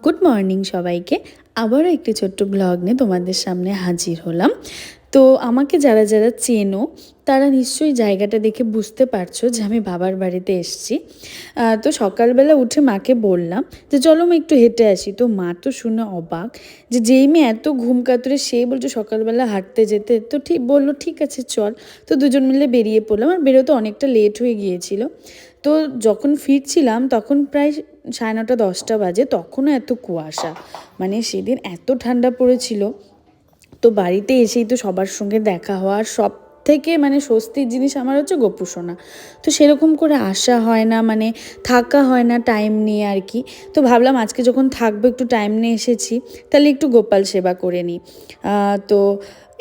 Good morning সবাইকে। আবারও একটি ছোট্ট ব্লগ নিয়ে তোমাদের সামনে হাজির হলাম। তো আমাকে যারা যারা চেনো তারা নিশ্চয়ই জায়গাটা দেখে বুঝতে পারছো যে আমি বাবার বাড়িতে এসেছি। তো সকালবেলা উঠে মাকে বললাম যে চলো মা একটু হেঁটে আসি। তো মা তো শুনে অবাক যে যেই মেয়ে এত ঘুম কাতুরে সেই বলছো সকালবেলা হাঁটতে যেতে। তো ঠিক বললো ঠিক আছে চল। তো দুজন মিলে বেরিয়ে পড়লাম, আর বেরোতে অনেকটা লেট হয়ে গিয়েছিল। তো যখন ফিরছিলাম তখন প্রায় 9:30-10টা বাজে, তখনও এত কুয়াশা, মানে সেদিন এত ঠান্ডা পড়েছিল। তো বাড়িতে এসেই তো সবার সঙ্গে দেখা হওয়ার সব থেকে মানে স্বস্তির জিনিস আমার হচ্ছে গোপু সোনা। তো সেরকম করে আসা হয় না, মানে থাকা হয় না টাইম নিয়ে আর কি। তো ভাবলাম আজকে যখন থাকবো একটু টাইম নিয়ে এসেছি, তাহলে একটু গোপাল সেবা করে নিই। তো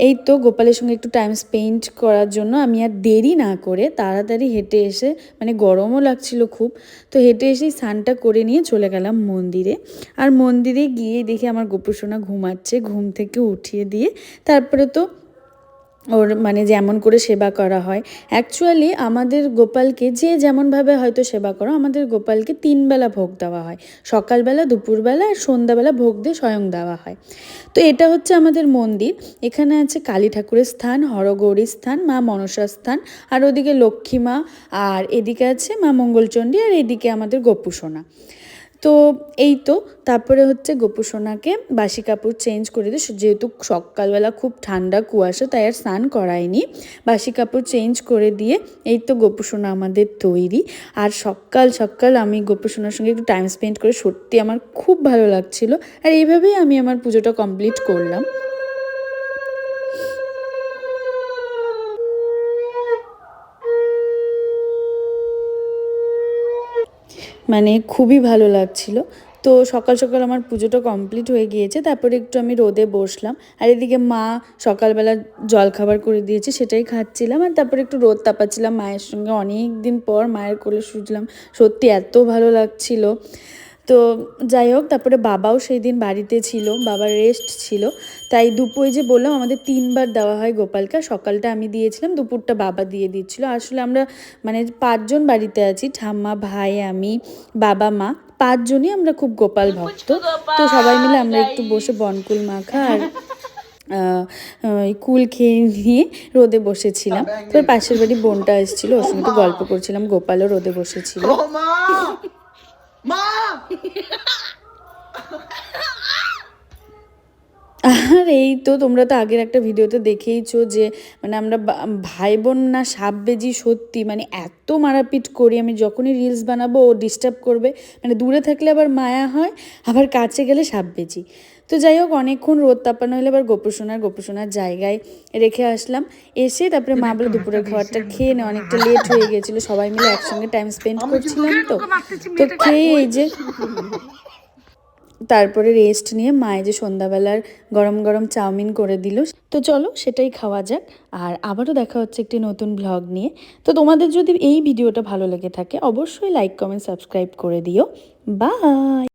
এই তো গোপালের সঙ্গে একটু টাইম স্পেন্ড করার জন্য আমি আর দেরি না করে তাড়াতাড়ি হেঁটে এসে, মানে গরমও লাগছিল খুব, তো হেঁটে এসেই স্নানটা করে নিয়ে চলে গেলাম মন্দিরে। আর মন্দিরে গিয়ে দেখি আমার গোপু সোনা ঘুমাচ্ছে, ঘুম থেকে উঠিয়ে দিয়ে তারপরে তো ওর মানে যেমন করে সেবা করা হয়। অ্যাকচুয়ালি আমাদের গোপালকে যে যেমনভাবে হয়তো সেবা করো, আমাদের গোপালকে 3 বেলা ভোগ দেওয়া হয়, সকালবেলা, দুপুরবেলা আর সন্ধ্যাবেলা ভোগ দিয়ে স্বয়ং দেওয়া হয়। তো এটা হচ্ছে আমাদের মন্দির। এখানে আছে কালী ঠাকুরের স্থান, হরগৌরীর স্থান, মা মনসার স্থান, আর ওদিকে লক্ষ্মী মা, আর এদিকে আছে মা মঙ্গলচণ্ডী, আর এদিকে আমাদের গোপু সোনা। তো এই তো তারপরে হচ্ছে গোপু সোনাকে বাসি কাপড় চেঞ্জ করে দিই, যেহেতু সকালবেলা খুব ঠান্ডা কুয়াশা তাই আর স্নান করায়নি। বাসি কাপড় চেঞ্জ করে দিয়ে এই তো গোপু সোনা আমাদের তৈরি। আর সকাল সকাল আমি গোপু সোনার সঙ্গে একটু টাইম স্পেন্ড করে সত্যি আমার খুব ভালো লাগছিল। আর এইভাবেই আমি আমার পুজোটা কমপ্লিট করলাম। মানে খুবই ভালো লাগছিল। তো সকাল সকাল আমার পুজোটা কমপ্লিট হয়ে গিয়েছে, তারপরে একটু আমি রোদে বসলাম। আর এদিকে মা সকালবেলা জলখাবার করে দিয়েছে, সেটাই খাচ্ছিলাম। আর তারপরে একটু রোদ তাপাচ্ছিলাম, মায়ের সঙ্গে অনেক দিন পর মায়ের কোলে শুজলাম, সত্যি এত ভালো লাগছিল। তো যাই হোক, তারপরে বাবাও সেই দিন বাড়িতে ছিল, বাবার রেস্ট ছিল। তাই দুপুরে যে বললাম আমাদের 3বার দেওয়া হয় গোপালকে, সকালটা আমি দিয়েছিলাম, দুপুরটা বাবা দিয়ে দিচ্ছিল। আসলে আমরা মানে 5জন বাড়িতে আছি, ঠাম্মা, ভাই, আমি, বাবা, মা, 5জনই আমরা খুব গোপাল ভক্ত। তো সবাই মিলে আমরা একটু বসে বনকুল মাখা আর কুল খেয়ে নিয়ে রোদে বসেছিলাম। তোর পাশের বাড়ি বোনটা এসেছিল, ওর সঙ্গে একটু গল্প করছিলাম, গোপালও রোদে বসেছিল। আর এই তো তোমরা তো আগের একটা ভিডিওতে দেখেইছো যে মানে আমরা ভাই বোন না সাববেজি, সত্যি মানে এত মারাপিট করি। আমি যখনই রিলস বানাবো ও ডিস্টার্ব করবে, মানে দূরে থাকলে আবার মায়া হয়, আবার কাছে গেলে সাববেজি। তো যাই হোক, অনেকক্ষণ রোদ তাপানো হলে আবার গোপুসোনার জায়গায় রেখে আসলাম। এসে তারপরে মা বলে দুপুরের খাবারটা খেয়ে নে, অনেকটা লেট হয়ে গেছিলো, সবাই মিলে একসঙ্গে টাইম স্পেন্ড করছিলাম। তো তো খেয়ে এই যে তারপরে রেস্ট নিয়ে মায়ে যে সন্ধ্যাবেলার গরম গরম চাউমিন করে দিল, তো চলো সেটাই খাওয়া যাক। আর আবারও দেখা হচ্ছে একটি নতুন ব্লগ নিয়ে। তো তোমাদের যদি এই ভিডিওটা ভালো লেগে থাকে অবশ্যই লাইক, কমেন্ট, সাবস্ক্রাইব করে দিও। বাই।